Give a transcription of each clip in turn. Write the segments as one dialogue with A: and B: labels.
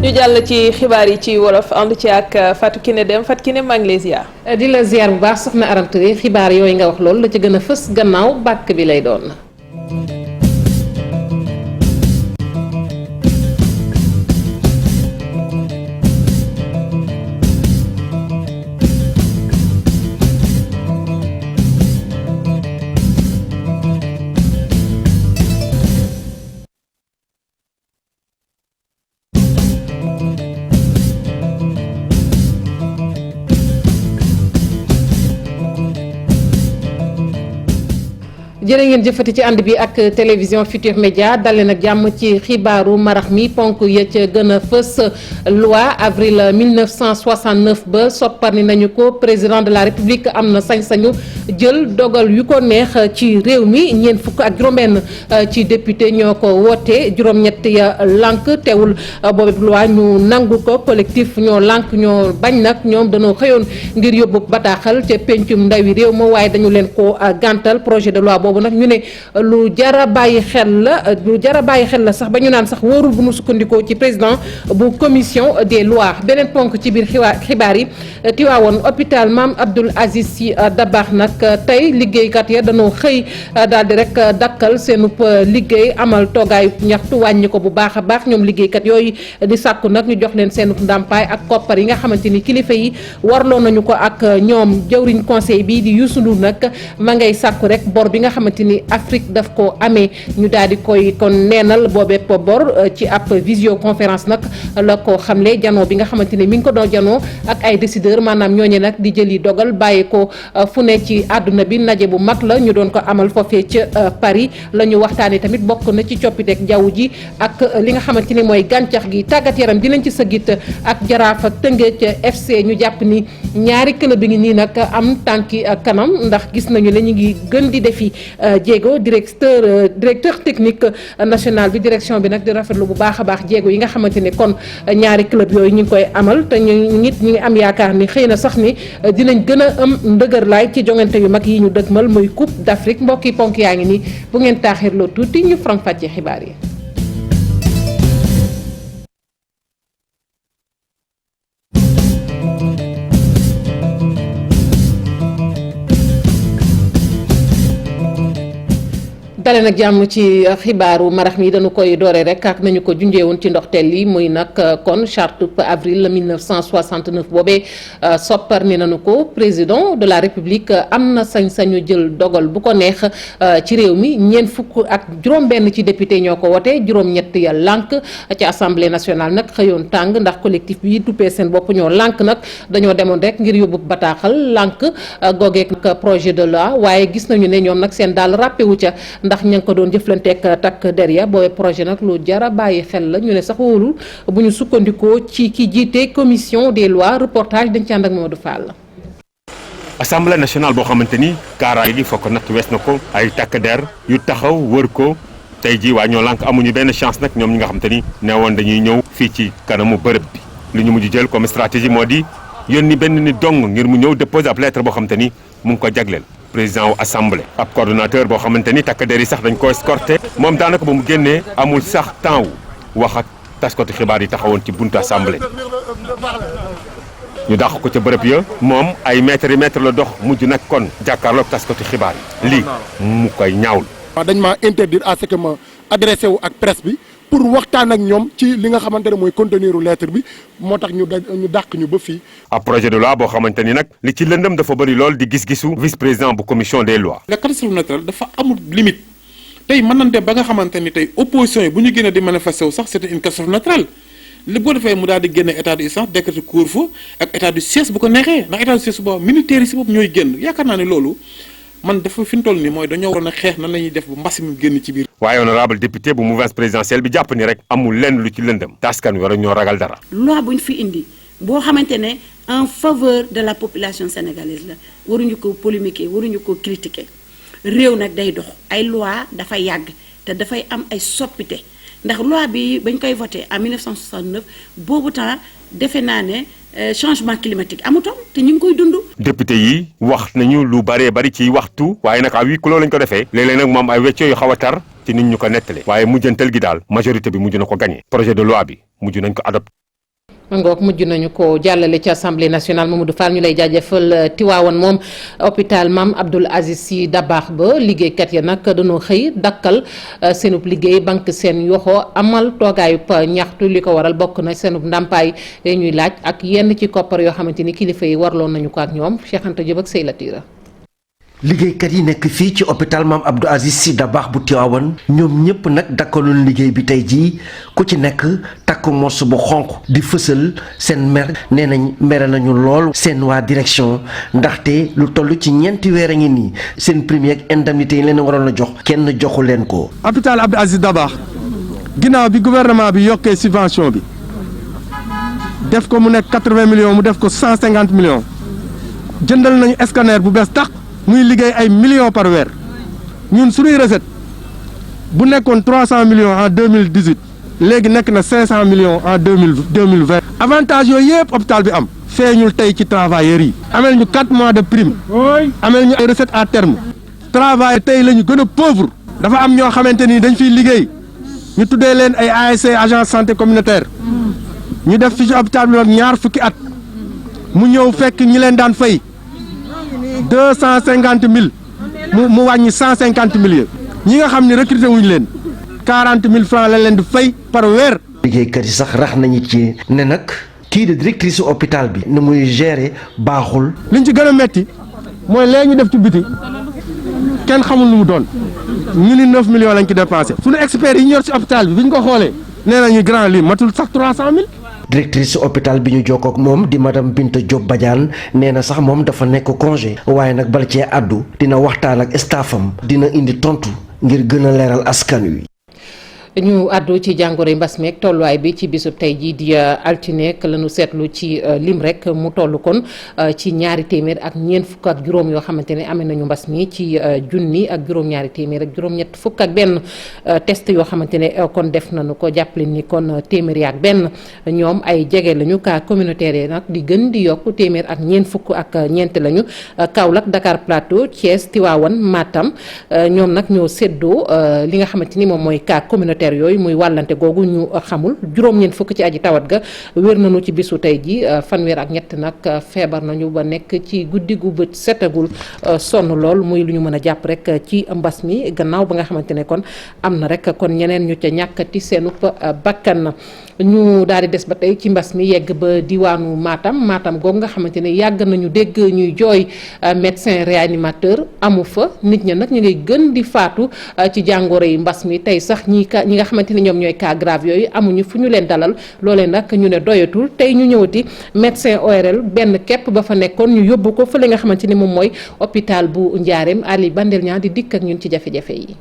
A: ñu jàll ci xibaar yi ci wolof ànd ci ak Fatou Kiné Deme Fatou Kiné maa ngi lay ziar.
B: di la ziar bu baax soxna Aram Touré xibaar yooyu nga wax loolu la ci gën a fës gannaaw bàkk bi lay doon. jërë ngeen jëfati ci ànd bi ak télévision Futur Média dale nag jàmm ci xibaaru marax mi ponk ya ca gën a fës loi avril 1969 ba soppani nañu ko président de la république am na sañ-sañu jël dogal yu ko neex ci réew mi ñeent fukk ak juróom-benn ci député ñoo ko woote juróom-ñett ya lànk teewul boobu loi ñu nangu ko collectif ñoo lànk ñoo bañ nag ñoom dañoo xëyoon ngir yóbbu bataaxal ca pencum ndawi réew ma waaye dañu leen ko gàntal projet de loi boobu nag ñu ne lu jara bàyyi xel la sax ba ñu naan sax wóorul bu nu sukkandikoo ci président bu commission des lois beneen ponk ci biir xibaar yi Tiwaawoon hôpital Mame Abdoul Aziz Sy Dabakh nag tey liggéeykat ya dañoo xëy daal di rek dakkal seenub liggéey amal toogaayu ñaxtu wàññi ko bu baax a baax ñoom liggéeykat yooyu di sàkku nag ñu jox leen seenub ndàmpaay ak koppar yi nga xamante ni kilifa yi warloo nañu ko ak ñoom jëwriñ conseil bi di Youssou Ndour nag ma ngay sàkku rek bor bi nga xamante ni Afrique daf ko amee ñu daal di koy kon neenal boobee bor ci ab visioconférence nag la ko xamle janoo bi nga xamante ni mi ngi ko doon janoo ak ay décideur maanaam ñooñe nag di jëli dogal bàyyi ko fu ne ci àdduna bi ndaje bu mag la ñu doon ko amal foofee ca Paris la ñu waxtaanee tamit bokk na ci coppiteeg jaww ji ak li nga xamante ni mooy gàncax gi tàggat yaram dinañ ci sëggit ak Jaraaf ak Tëngéej FC ñu jàpp ni ñaari club bi ngi nii nag am tànki kanam ndax gis nañu ne ñu ngi gën di defi jéego directeur technique national bi direction bi nag di rafetlu bu baax a baax jéego yi nga xamante ne kon ñaari club yooyu ñu ngi koy amal te ñu ngi am yaakaar ni xëy na sax ni dinañ gën a am ndëgër laay ci jongante yu mag yi ñu dëgmal muy Coupe d'Afrique mbokki ponk yaa ngi nii bu ngeen taaxirloo tuuti ñu faram fàccee xibaar yi. dale nag jàmm ci xibaaru marax mi dañu koy doore rek ak nañu ko junjee woon ci ndoxteel yi muy nag kon charte avril 1969 boobee soppar ni nañu ko président de la république am na sañ-sañu jël dogal bu ko neex ci réew mi ñeent fukk ak juróom-benn ci député ñoo ko wote juróom-ñett ya lànk ci assemblée nationale nag xëyoon tàng ndax collectif bi duppee seen bopp ñoo lànk nag dañoo demoon rek ngir yóbbu bataaxal lànk googeek projet de loi waaye gis nañu ne ñoom nag seen daal ràppewu ca ndax ña ngi ko doon jëflanteek takk der ya booy projet nag lu jara bàyyi xel la ñu ne sax wóorul bu ñu sukkandikoo ci ki jiite commission des lois reportage dañ ci ànd ak Mamadou Fall.
C: assemblée nationale boo xamante ni kaaraange gi fokk nag wees na ko ay takk der yu taxaw wër ko tey jii waa ñoo lànk amuñu benn chance nag ñoom ñi nga xamante ni ne woon dañuy ñëw fii ci kanamu bërëb bi li ñu mujj jël comme stratégie moo di yónni benn nit dong ngir mu ñëw déposer ab lettre boo xamante ni mu ngi ko jagleel président wu assemblée ab coordonnateur boo xamante ni takk der yi sax dañ ko escorté moom daanaka ba mu génnee amul sax temps wu wax ak taskatu xibaar yi taxawoon ci buntu assemblée ñu dàq ko ca bërëb ya moom ay mètres yi mètres la dox mujj nag kon jàkkaarloog taskatu xibaar yi lii mu koy ñaawlu.
D: dañ ma interdire à ce que ma adressé wu ak presse bi pour waxtaan ak ñoom ci li nga xamante ne mooy contenu lettre bi moo tax ñu dàq ñu ba fii.
C: ab projet de loi boo xamante ni nag li ci lëndëm dafa bëri lool di gis-gisu vice président bu commission des lois.
E: la catastrophe naturelle dafa amul limite tey mën nañ dem ba nga xamante ni tey opposition yi bu ñu génnee di manifester wu sax c'était une catastrophe naturelle li boo defee mu daal di génne état d'urgence décréter couvre-feu ak état du siège bu ko neexee ndax état du siège boobu militaires yi si bopp ñooy génn yaakaar naa ne loolu. man dafa fi mu toll nii mooy dañoo waroon a xeex nan la ñuy def bu mbas mi génn ci biir.
C: waaye honorable député bu mouvance présidentielle bi jàpp ni rek amul lenn lu ci lëndëm taskan wi war ñoo ragal dara.
F: loi bu ñu fi indi boo xamante ne en faveur de la population sénégalaise la waruñu ko polémiquer waruñu ko critiquer réew nag day dox ay loi dafa yàgg te dafay am ay soppite ndax loi bi bañ koy voté en 1969 boobu temps defe naa ne. changement climatique amutoon te ñu ngi koy dund.
C: député yi wax nañu lu bëree bëri ci waxtu waaye nag à huis clos lañ ko defee léeg-léeg nag moom ay weccoo yu xaw a tar ci nit ñu ko nettale waaye mujjantal gi daal majorité bi mujj na ko gagné projet de loi bi mujj nañ ko adopté.
B: mangook mujj nañu ko jàllale ci assemblée nationale Mamadou Fall ñu lay jaajëfal. Tiwaawan moom hôpital Mame Abdoul Aziz Sy Dabakh ba liggéeykat ya nag dañoo xëy dakkal seenub liggéey banque seen yoxoo amal toogaayub ñaxtu li ko waral bokk na seenub ndàmpaay ñuy laaj ak yenn ci koppar yoo xamante ni kilifa yi warloon nañu ko ak ñoom Cheikh Anta Diop ak Sey Latira.
G: liggéeykat yi nekk fii ci hôpital Mame Abdou Aziz Sy Dabakh bu Tivaouane ñoom ñëpp nag dakkaloon liggéey bi tey jii ku ci nekk takk morso bu xonq di fësal seen mer nee nañ mere nañu lool seen waa direction ndaxte lu toll ci ñeenti weer a ngi nii seen prime ak indemnité yi leen waroon a jox kenn joxu leen ko.
H: hôpital Abdou Aziz Dabakh ginnaaw bi gouvernement bi yokkee subvention bi def ko mu nekk 80 millions mu def ko 150 millions jëndal nañu scanner bu bees tax. muy liggéey ay millions par weer ñun suñuy recette bu nekkoon 300 millions en 2018 léegi nekk na 500 millions en 2020 avantage yooyu yëpp hôpital bi am feeñul tey ci travailleurs yi amel ñu 4 mois de prime amel ñu ay recette à terme travail tey la ñu gën a pauvre dafa am ñoo xamante ni dañ fiy liggéey ñu tuddee leen ay ASC agence santé communautaire ñu def fi ci hôpital bi ñaar fukki at mu ñëw fekk ñi leen daan fay 250 000 mu wàññi 150 000 yi ñi nga xam ne recruté wuñu leen 40 000 francs lañ leen di fay par weer.
G: liggéeykat yi sax rax nañu ci ne nag kii de directrice hôpital bi ni muy gérer baaxul.
H: liñ ci gën a metti mooy léegi ñu def ci biti kenn xamul lu mu doon ñu ni 9 millions lañ ci dépensé. suñu experts yi ñu yor ci hôpital bi ñu ko xoolee nee nañu grand lii matul sax 300 000.
G: directrice hôpital bi ñu jokkoo ak moom di madame Binta Diop Badiane nee na sax moom dafa nekk congé waaye nag bala cee àddu dina waxtaan ak staffam dina indi tontu ngir gën a leeral askan wi.
B: ñu àddu ci jàngoro yi mbas meeg tolluwaay bi ci bisub tey jii di altine la ñu seetlu ci lim rek mu toll kon ci ñaari téeméer ak ñeent fukk ak juróom yoo xamante ne amee nañu mbas mi ci junni ak juróom-ñaari téeméer ak juróom-ñett fukk ak benn test yoo xamante ne kon def nañu ko jàppale ni kon téeméer ak benn ñoom ay jege lañu cas communautaire yi nag di gën di yokk téeméer ak ñeent fukk ak ñeent lañu Kaolack Dakar Plateau Thiès Tivaouane Matam ñoom nag ñoo séddoo li nga xamante ni moom mooy cas communautaire yooyu muy wàllante googu ñu xamul juróom-ñeent fukk ci aji tawat ga wér nañu ci bisu tey ji fanweer ak ñett nag feebar nañu ba nekk ci guddi gu bët setagul sonn lool muy lu ñu mën a jàpp rek ci mbas mi gannaaw ba nga xamante ne kon am na rek kon ñeneen ñu ca ñàkkati seenub bakkan ñu daal di des ba tey ci mbas mi yegg ba diwaanu Matam googu nga xamante ne yàgg nañu dégg ñuy jooy médecin réanimateur amu fa nit ña nag ñu ngay gën di faatu ci jàngoro yi mbas mi tey sax ñi nga xamante ni ñoom ñooy cas grave yooyu amuñu fu ñu leen dalal loolee nag ñu ne doyatul tey ñu ñëwati médecin ORL benn képp ba fa nekkoon ñu yóbbu ko fële nga xamante ni moom mooy hôpital bu Njaareem Ali Bandel ñaa di dikk ak ñun ci jafe-jafe yi.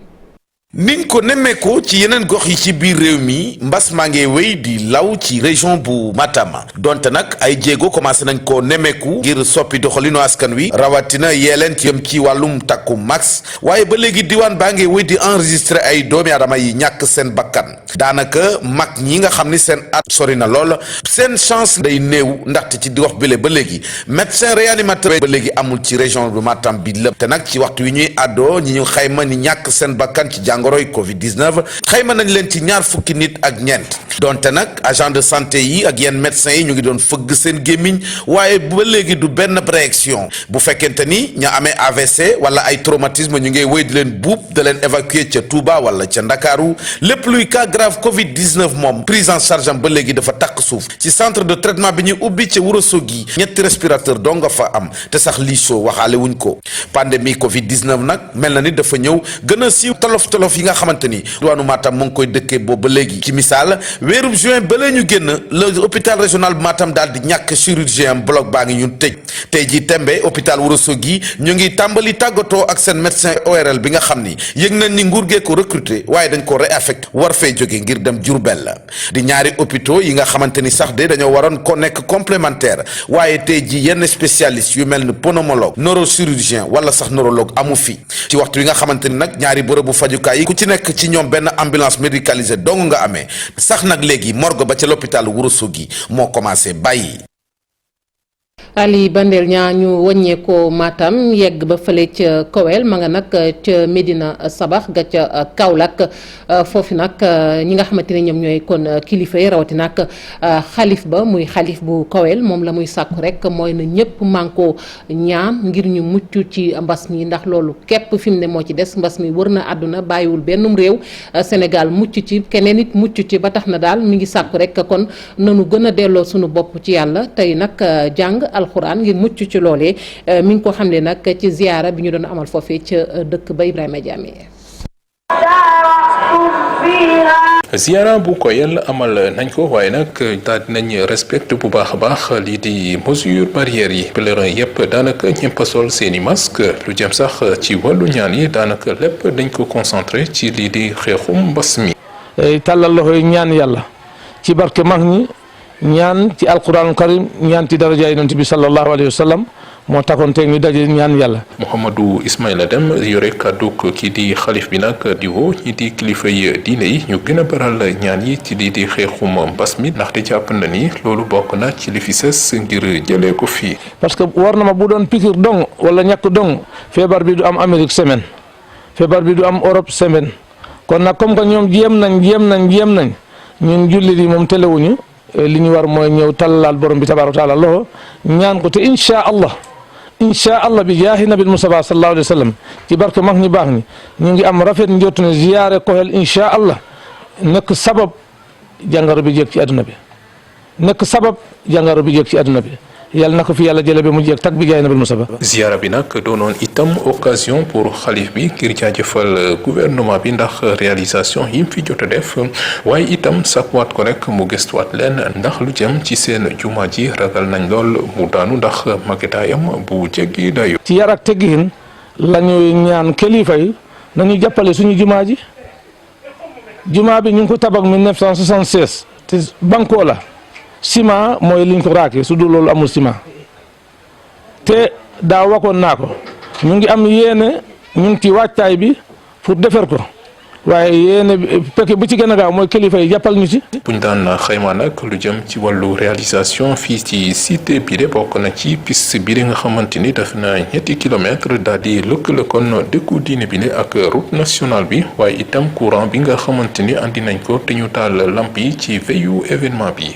I: niñ ko nemmeekoo ci yeneen gox yi ci biir réew mi mbas maa ngi wéy di law ci région bu Matam donte nag ay jéego commencé nañ koo nemmeeku ngir soppi doxalinu askan wi rawatina yeeleen ci yëm ci wàllum takku max waaye ba léegi diwaan baa ngi wéy di enregistré ay doomi aadama yi ñàkk seen bakkan daanaka mag ñi nga xam ni seen at sori na lool seen chance day néew ndaxte ci gox bile ba léegi médecin réanimateur ba léegi amul ci région bu Matam bi lépp te nag ci waxtu wi ñuy àddoo ñi ñu xayma ni ñàkk seen bakkan ci jàngoroy Covid-19 xayma nañ leen ci ñaar fukki nit ak ñeent donte nag agent de santé yi ak yenn médecins yi ñu ngi doon fëgg seen gémmiñ waaye ba léegi du benn réaction bu fekkente ni ña amee AVC wala ay traumatisme ñu ngi wéy di leen buub da leen évacuer ca Touba wala ca Ndakaaru lépp luy cas grave Covid-19 moom prise en charge am ba léegi dafa takk suuf ci centre de traitement bi ñuy ubbi ca Ourossogui ñetti respirateur dong nga fa am te sax lii soo waxaale wuñ ko pandémie Covid-19 nag mel na ni dafa ñëw gën a siiw tolof yi nga xamante ni diwaanu Matam mu ngi koy dëkkee boobu ba léegi ci misaal weerub juin ba lee ñu génn le hôpital régional bu Matam daal di ñàkk chirurgien bloc baa ngi ñun tëj tey jii tembe hôpital Ourossogui ñu ngi tàmbali tàggatoo ak seen médecin ORL bi nga xam ni yëg nañ ni nguur gee ko recruter waaye dañ ko réaffecté war fee jóge ngir dem Diourbel di ñaari hôpitaux yi nga xamante ni sax de dañoo waroon ko nekk complémentaire waaye tey jii yenn spécialiste yu mel ni pneumologue neurochirurgien wala sax neurologue amu fi ci waxtu wi nga xamante ni nag ñaari bërëbu fajukaay yi ku ci nekk ci ñoom benn ambulance médicalisée dong nga amee sax nag léegi morgue ba ca l'hôpital Ourossogui moo commencé bàyyi.
B: Ali Bandel ñaa ñu wàññeekoo Matam yegg ba fële ca Kowel ma nga nag ca Medina Sabax ga ca Kaolack foofu nag ñi nga xamante ne ñoom ñooy kon kilifa yi rawati nag xalif ba muy xalif bu Kowel moom la muy sàkku rek mooy na ñëpp mànkoo ñaan ngir ñu mucc ci mbas mi ndax loolu képp fi mu ne moo ci des mbas mi wër na àdduna bàyyiwul bennum réew Sénégal mucc ci keneen it mucc ci ba tax na daal mi ngi sàkku rek kon nanu gën a delloo sunu bopp ci yàlla tey nag jàng alxuraan ngir mucc ci loolee mi ngi ko xamle nag ci ziyaara bi ñu doon amal foofee ca dëkk ba Ibrahima Diame.
J: ziara bu Koyel amal nañ ko waaye nag daal dinañ respecte bu baax a baax lii di mesure barrières yi pèlerin yëpp daanaka ñëpp a sol seeni masque lu jëm sax ci wàllu ñaan yi daanaka lépp dañ ko concentré ci lii di xeexum mbas mi.
K: tàllal loxo yi ñaan yàlla ci barke mag ñi ñaan ci alquranul karim ñaan ci daraja yonent bi sallallahu alayhi wa sallam moo taxoon tey ñu daje ñaan yàlla.
J: Mouhamadou Ismaïla Deme yore kàdduk kii di xalif bi nag di woo ñi di kilifa yi diine yi ñu gën a baral ñaan yi ci lii di xeexum mbas mi ndaxte jàpp na ni loolu bokk na ci li fi sës ngir jëlee ko fii.
K: parce que war na ma bu doon piqûre dong wala ñàkk dong feebar bi du am Amérique semaine feebar bi du am Europe semaine kon nag comme que ñoom jéem nañ ñun jullit yi moom telewuñu li ñu war mooy ñëw tallal borom bi tabaaraka wa taala loxo ñaan ko te incha allah bi jaahi nabil Mustafa sallallahu alayhi wa sallam ci barke mag ñi baax ñi ñu ngi am rafet njort ne ziyaare Koyel incha allah nekk sabab jàngaro bi jéeg ci àdduna bi yàlla na ko fi yàlla jëlee ba mu jéeg tag bi jaahi nabil Mustafa.
J: ziyaara bi nag doonoon itam occasion pour xalif bi ngir jaajëfal gouvernement bi ndax réalisation yi mu fi jot a def waaye itam sakkuwaat ko rek mu gëstuwaat leen ndax lu jëm ci seen jumaa ji ragal nañ lool mu daanu ndax magetaayam bu jéggi dayu.
K: ci yar ak teggin la ñuy ñaan kilifa yi nañu jàppale suñu jumaa ji jumaa bi ñu ngi ko tabax 1976 te banko la. ciment mooy liñ ko raake su dul loolu amul ciment te daaw waxoon naa ko ñu ngi am yéene ñu ngi ci wàccaay bi pour defar ko waaye yéene pekk bu ci gën a gaaw mooy kilifa yi jàppal ñu ci.
J: buñ daan xayma nag lu jëm ci wàllu réalisation fii ci cité bi de bokk na ci piste bi nga xamante ni def na 7 kilomètres daal di lëkkale kon dëkku diine bi ak route nationale bi waaye itam courant bi nga xamante ni andi nañ ko te ñu taal lamp yi ci veillu événement bi.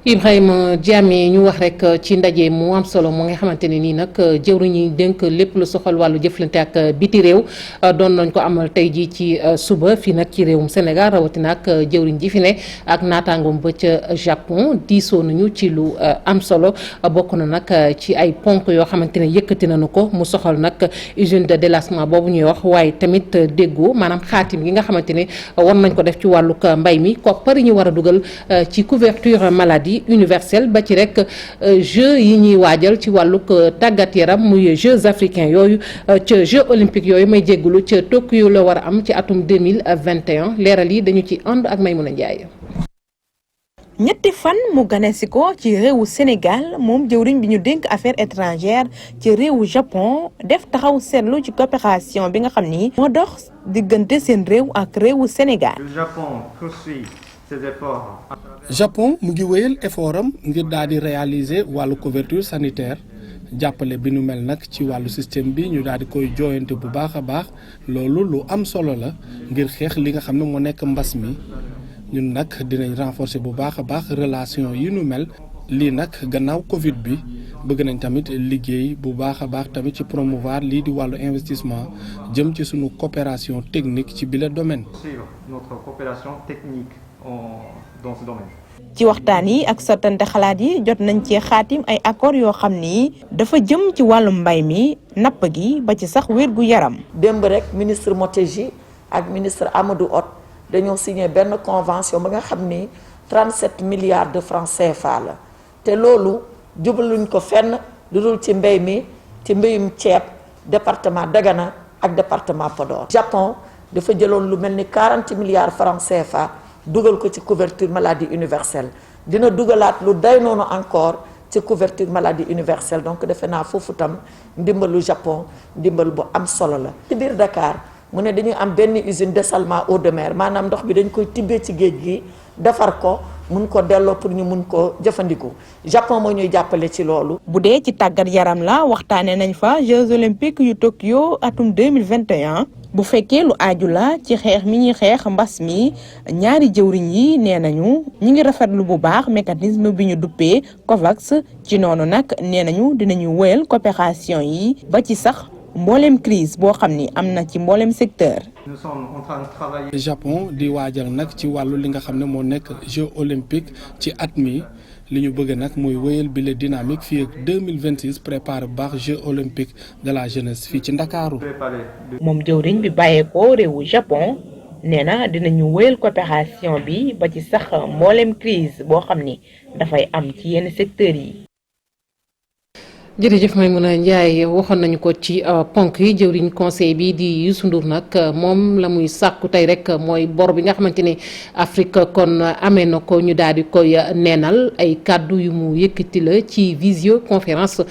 B: Ibrahima Diame ñu wax rek ci ndaje mu am solo mu nga xamante ne nii nag jëwriñ ñi dénk lépp lu soxal wàllu jëflante ak biti réew doon nañ ko amal tey jii ci suba fii nag ci réewum Sénégal rawatina ak jëwriñ ji fi ne ak naataangoom ba ca Japon diisoo nañu ci lu am solo bokk na nag ci ay ponk yoo xamante ne yëkkati nañu ko mu soxal nag usine de délassement boobu ñuy wax waaye tamit déggoo maanaam xaatim gi nga xamante ne war nañ ko def ci wàllug mbay mi koppar yi ñu war a dugal ci couverture maladie universel ba ci rek jeux yi ñuy waajal ci wàllug tàggat yaram muy jeux africains yooyu ca jeux olympiques yooyu may jéggulu ca Tokyo la war a am ci atum 2021 leeral yi dañu ci ànd ak Maymuna Njaay.
L: ñetti fan mu ganesi ko ci réewu Sénégal moom jëwriñ bi ñu dénk affaires étrangères ci réewu Japon def taxaw seetlu ci coopération bi nga xam ni moo dox diggante seen réew ak réewu Sénégal.
M: Japon mu ngi wéyal effort am ngir daal di réaliser wàllu couverture sanitaire jàppale bi nu mel nag ci wàllu système bi ñu daal di koy jooyante bu baax a baax loolu lu am solo la ngir xeex li nga xam ne moo nekk mbas mi ñun nag dinañ renforcer bu baax a baax relation yi nu mel lii nag gannaaw Covid bi bëgg nañ tamit liggéey bu baax a baax tamit ci promouvoir lii di wàllu investissement jëm ci sunu coopération technique ci bile domaine.
N: Notre coopération technique dans ce domaine.
L: ci waxtaan yi ak sottante xalaat yi jot nañ ci xaatim ay accords yoo xam ni dafa jëm ci wàllu mbay mi napp gi ba ci sax wér gu yaram.
O: démb rek ministre Motegi ak ministre Amadou Hott dañoo signé benn convention ba nga xam ni 37 milliards de francs CFA la te loolu jubaluñ ko fenn lu dul ci mbay mi ci mbéyum ceeb département Dagana ak département Podor. Japon dafa jëloon lu mel ni 40 milliards francs CFA. dugal ko ci couverture maladie universelle dina dugalaat lu day noonu encore ci couverture maladie universelle donc defe naa foofu tam ndimbalu Japon ndimbal bu am solo la. ci biir Dakar mu ne dañuy am benn usine dessalement eau de mer maanaam ndox bi dañ koy tibbee ci géej gi defar ko mun ko delloo pour ñu mun ko jëfandiku Japon moo ñuy jàppale ci loolu.
L: bu dee ci tàggat yaram la waxtaanee nañ fa Jeux olympiques yu Tokyo atum 2021 bu fekkee lu aaju la ci xeex mi ñuy xeex mbas mi ñaari jëwriñ yi nee nañu ñi ngi rafetlu bu baax mécanisme bi ñu duppee COVAX ci noonu nag nee nañu dinañu wéyal coopération yi ba ci sax mboolem crise boo xam ni am na ci mboolem secteur.
N: Nous sommes en train de travailler.
M: Japon di waajal nag ci wàllu li nga xam ne moo nekk Jeux olympiques ci at mi li ñu bëgg nag mooy wéyal bi la dynamique fii ak 2026 préparé bu baax Jeux olympiques de la jeunesse fii ci Ndakaaru.
L: moom jëwriñ bi bàyyeekoo réewu Japon nee na dinañu wéyal coopération bi ba ci sax mboolem crise boo xam ni dafay am ci yenn secteurs yi.
B: jërëjëf Maimouna Ndiaye waxoon nañu ko ci ponk yi jëwriñ conseil bi di Youssou Ndour nag moom la muy sàkku tey rek mooy bor bi nga xamante ne Afrique kon amee na ko ñu daal di koy neenal ay kàddu yu mu yëkkati la ci visioconférence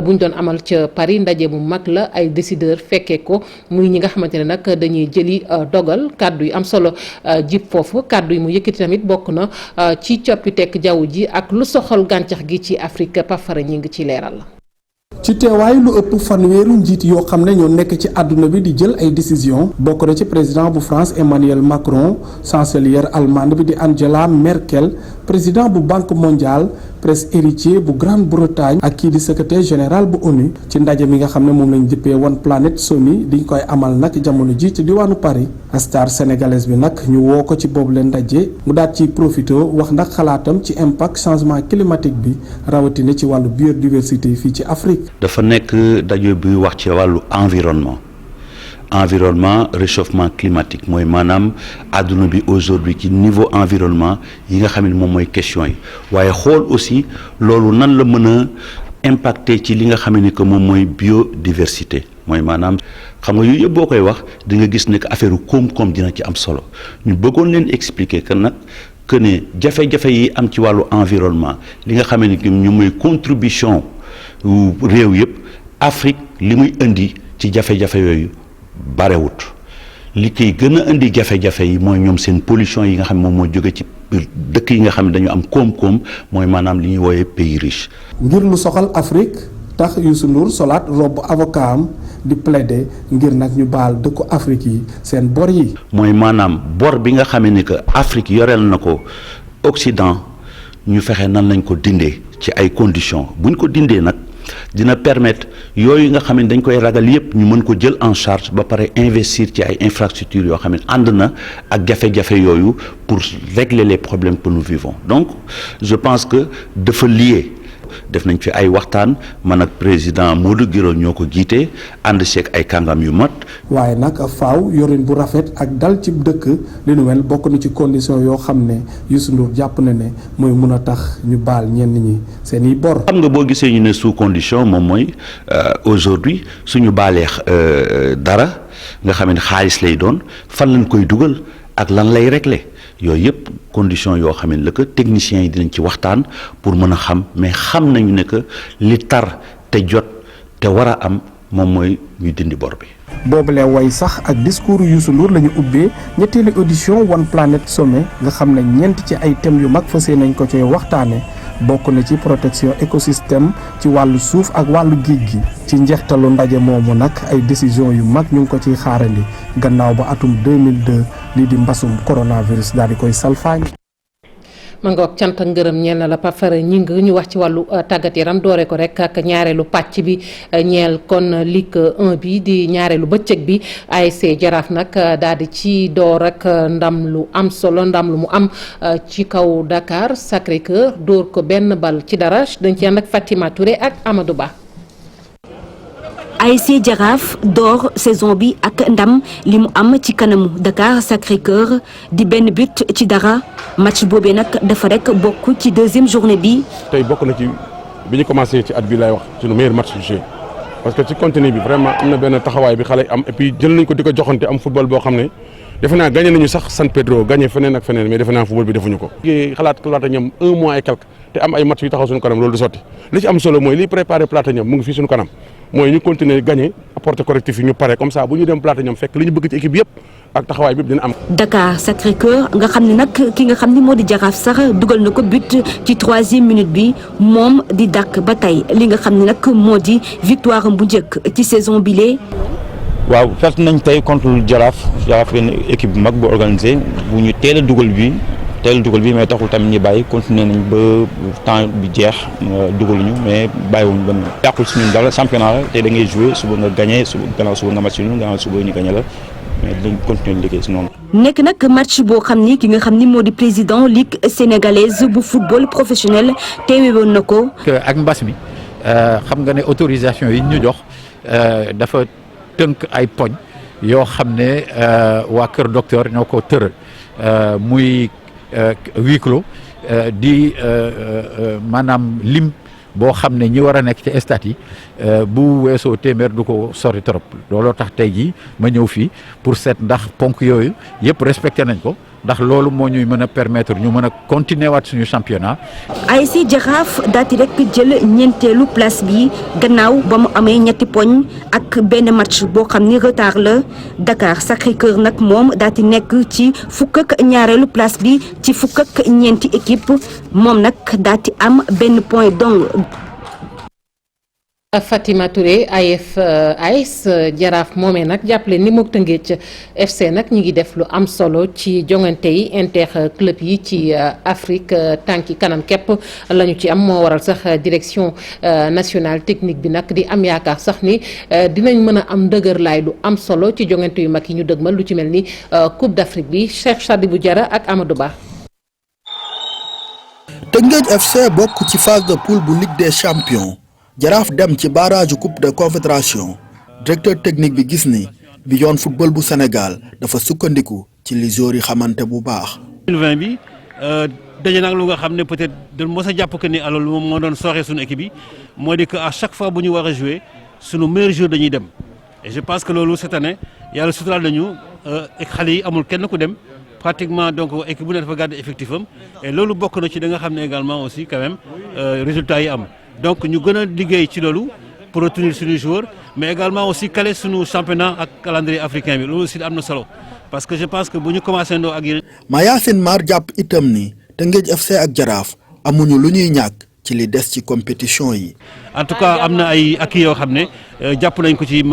B: bu ñu doon amal ca Paris ndaje mu mag la ay décideurs fekkee ko muy ñi nga xamante ne nag dañuy jëli dogal kàddu yu am solo jib foofu kàddu yi mu yëkkati tamit bokk na ci coppiteeg jaww ji ak lu soxal gàncax gi ci Afrique Pafara ñi ngi ci leeral.
M: ci teewaay lu ëpp fanweeru njiit yoo xam ne ñoo nekk ci àdduna bi di jël ay décision bokk na ci président bu France Emmanuel Macron chancelière allemande bi di Angela Merkel président bu banque mondiale prince héritier bu Grande-Bretagne ak kii di secrétaire général bu ONU ci ndaje mi nga xam ne moom lañ jëppee One Planet Summit diñ koy amal nag jamono ji ci diwaanu Paris star sénégalaise bi nag ñu woo ko ci boobu leen ndaje mu daat ci profité wax ndax xalaatam ci impact changement climatique bi rawatina ci wàllu biodiversité fii ci Afrique.
P: dafa nekk daje bi wax ci wàllu environnement réchauffement climatique mooy maanaam àdduna bi aujourd'hui ci niveau environnement yi nga xam ne moom mooy question yi waaye xool aussi loolu nan la mën a impacter ci li nga xam ne que moom mooy biodiversité mooy maanaam xam nga yooyu yëpp boo koy wax di nga gis ne que affaire koom-koom dina ci am solo ñu bëggoon leen expliquer que nag que ne jafe-jafe yi am ci wàllu environnement li nga xam ne que ñu mooy contribution réew yëpp Afrique li muy indi ci jafe-jafe yooyu barewut li koy gën a indi jafe-jafe yi mooy ñoom seen pollution yi nga xam ne moom moo jóge ci dëkk yi nga xam ne dañu am koom-koom mooy maanaam li ñuy wooyee pays riche.
M: ngir lu soxal Afrique tax Youssou Ndour solaat robe avocat am di plaider ngir nag ñu baal dëkku Afrique yi seen bor yi.
P: mooy maanaam bor bi nga xam ne que Afrique yoreel na ko Occident ñu fexe nan lañ ko dindee ci ay conditions buñ ko dindee nag. dina permettre yooyu nga xam ne dañ koy ragal yépp ñu mën ko jël en charge ba pare investir ci ay infrastructures yoo xam ne ànd na ak jafe-jafe yooyu pour régler les problèmes que nous vivons donc je pense que dafa lié def nañ fi ay waxtaan man ak président Modou Guiro ñoo ko jiite ànd seeg ay kàngam yu mat.
M: waaye nag faaw yorin bu rafet ak dal ci dëkk li nu mel bokk na ci condition yoo xam ne Youssou Ndour jàpp na ne mooy mun a tax ñu baal ñenn ñi seen i bor.
P: xam nga boo gisee ñu ne sous condition moom mooy aujourd'hui suñu baalee dara nga xam ne xaalis lay doon fan lañ koy dugal ak lan lay régler. yooyu yëpp condition yoo xam ne la que techniciens yi dinañ ci waxtaan pour mën a xam mais xam nañu ne que li tar te jot te war a am moom mooy ñu dindi bor bi.
M: boobule way sax ak discours Youssou Ndour la ñu ubbee ñetteelu audition One Planet Summit nga xam ne ñeent ci ay thèmes yu mag fas nañ ko cee waxtaane bokk na ci protection écosystème ci wàllu suuf ak wàllu géej gi ci njeextalu ndaje moomu nag ay décision yu mag ñu ngi ko ciy xaarandi gannaaw ba atum 2002 lii di mbasum coronavirus daal di koy salfaañi.
B: ma ngoog cant ak ngërëm ñeel na la Pafara ñi ngi ñu wax ci wàllu tàggat yaram doore ko rek ak ñaareelu pàcc bi ñeel kon Ligue 1 bi di ñaareelu bëccëg bi ASC Jaraaf nag daal di ci door ak ndam lu am solo ndam lu mu am ci kaw Dakar Sacré-Cœur dóor ko benn bal ci dara dañ ci ànd ak Fatima Touré ak Amadou Ba.
Q: ASC Jaraaf door saison bi ak ndam li mu am ci kanamu Dakar Sacré-Cœur di benn but ci dara match boobee nag dafa rek bokk ci deuxième journée bi.
R: tey bokk na ci bi ñu commencé ci at bi lay wax suñu meilleur match du jeu parce que ci contenu bi vraiment am na benn taxawaay bi xale am et puis jël nañ ko di ko joxante am football boo xam ne defe naa gagné nañu sax San Pedro gagné feneen ak feneen mais defe naa football bi defuñu ko. xalaat Platanium 1 mois et quelque te am ay match yu taxaw suñu kanam loolu du sotti li ci am solo mooy liy préparé Platanium mu ngi fii suñu kanam. mooy ñu continuer gagner apporter correctif yi ñu pare comme ça bu ñu dem plateau ñoom fekk li ñu bëgg ci équipe yëpp ak taxawaay bi yëpp dina am.
Q: Dakar Sacré-Cœur nga xam ne nag ki nga xam ni moo di Jaraaf sax dugal na ko but ci 3e minute bi moom di dàkk ba tey li nga xam ne nag moo di victoire bu njëkk ci saison bile.
S: waaw perte nañ tey contre Jaraaf benn équipe bu mag bu organisé bu ñu teel a dugal bi mais taxul tamit ñu bàyyi continuer nañ ba temps bi jeex dugaluñu mais bàyyiwuñu ba mu yàqul si ñun dara championnat la tey da ngay jouer suba nga gagné suba nga match ñu gannaaw suba ñu gagné la mais dinañ continuer liggéey si noonu.
Q: nekk nag match boo xam ni ki nga xam ni moo di président ligue sénégalaise bu football professionnel teewe woon na ko.
T: ak mbas mi xam nga ne autorisation yi ñu jox dafa tënk ay poñ yoo xam ne waa Kër Docteur ñoo ko tëral muy huis clos di maanaam lim boo xam ne ñi war a nekk ci stade yi bu weesoo téeméer du ko sori trop looloo tax tey jii ma ñëw fii pour seet ndax ponk yooyu yëpp respecté nañ ko ndax loolu moo ñuy mën a permettre ñu mën a continuer waat suñu championnat.
Q: ASC Jaraaf daati rek jël ñeenteelu place bi gannaaw ba mu amee ñetti poñ ak benn match boo xam ni retard la Dakar Sacré-Cœur nag moom daati nekk ci fukk ak ñaareelu place bi ci fukk ak ñeenti équipe moom nag daati am benn point dong.
B: Fatima Touré AS Jaraaf moomee nag jàppale ni mook Tëngéej FC nag ñi ngi def lu am solo ci jongante yi inter club yi ci Afrique tànki kanam képp la ñu ci am moo waral sax direction nationale technique bi nag di am yaakaar sax ni dinañ mën a am ndëgërlaay lu am solo ci jongante yu mag yi ñu dëgmal lu ci mel ni Coupe d'Afrique bi Cheikh Sadibou Diarra ak Amadou Ba.
U: Tëngéej FC bokk ci phase de poule bu Ligue des Champions. Jaraaf dem ci barrage coupe de confédération directeur technique bi gis ni bi yoon football bu Sénégal dafa sukkandiku ci li joueurs yi xamante bu baax.
V: 2020 bi daje nag lu nga xam ne peut-être dañ mos a jàpp que ni alors moom moo doon sooxee suñu équipe bi moo di que à chaque fois bu ñu war a jouer suñu meilleur joueur dañuy dem et je pense que loolu cette année yàlla suturaal nañu xale yi amul kenn ku dem pratiquement donc équipe bu ne dafa garder effectif am et loolu bokk na ci da nga xam ne également aussi quand même résultats yi am. donc ñu gën a liggéey ci loolu pour retenir suñu joueurs mais également aussi caler suñu championnat ak calendrier africain bi loolu aussi am na solo parce que je pense que bu ñu commencé ndoo ak yéen.
U: Mayacine Mar jàpp itam ni Tëngéej FC ak Jaraaf amuñu lu ñuy ñàkk ci li des ci compétition yi.
V: en tout cas am na ay acquis yoo xam ne jàpp nañ ko ci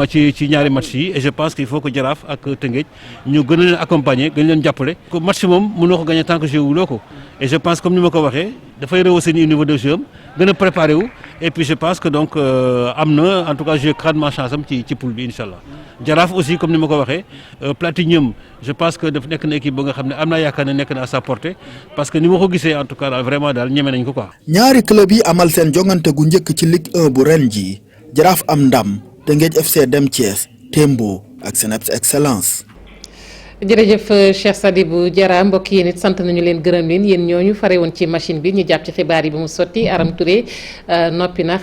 V: ñaari match yi et je pense qu'il faut que Jaraaf ak Tëngéej ñu gën a leen accompagner gën leen jàppale. match moom mënoo ko gagner tant que joué wuloo ko et je pense comme ni ma ko waxee dafay rehausser ni niveau de jeu am gën a préparé wu et puis je pense que donc am na en tout cas joué grandement chance am ci poule bi incha allah. Jaraaf aussi comme ni ma ko waxee Platinium je pense que daf nekk na équipe ba nga xam ne am naa yaakaar ne nekk na à sa portée parce que ni ma ko gisee en tout cas daal vraiment daal ñeme nañ ko quoi.
U: ñaari club yi amal seen jongante gu njëkk ci Ligue 1 bu ren ji Jaraaf am ndam Tëngéej FC dem Thiès Tembo ak Seneps Excellence.
B: jërëjëf Cheikh Sadibou Diarra mbokk yéen it sant nañu leen gërëm leen yéen ñooñu fare woon ci machine bi ñu jàpp ci xibaar yi ba mu sotti Aram Touré noppi na.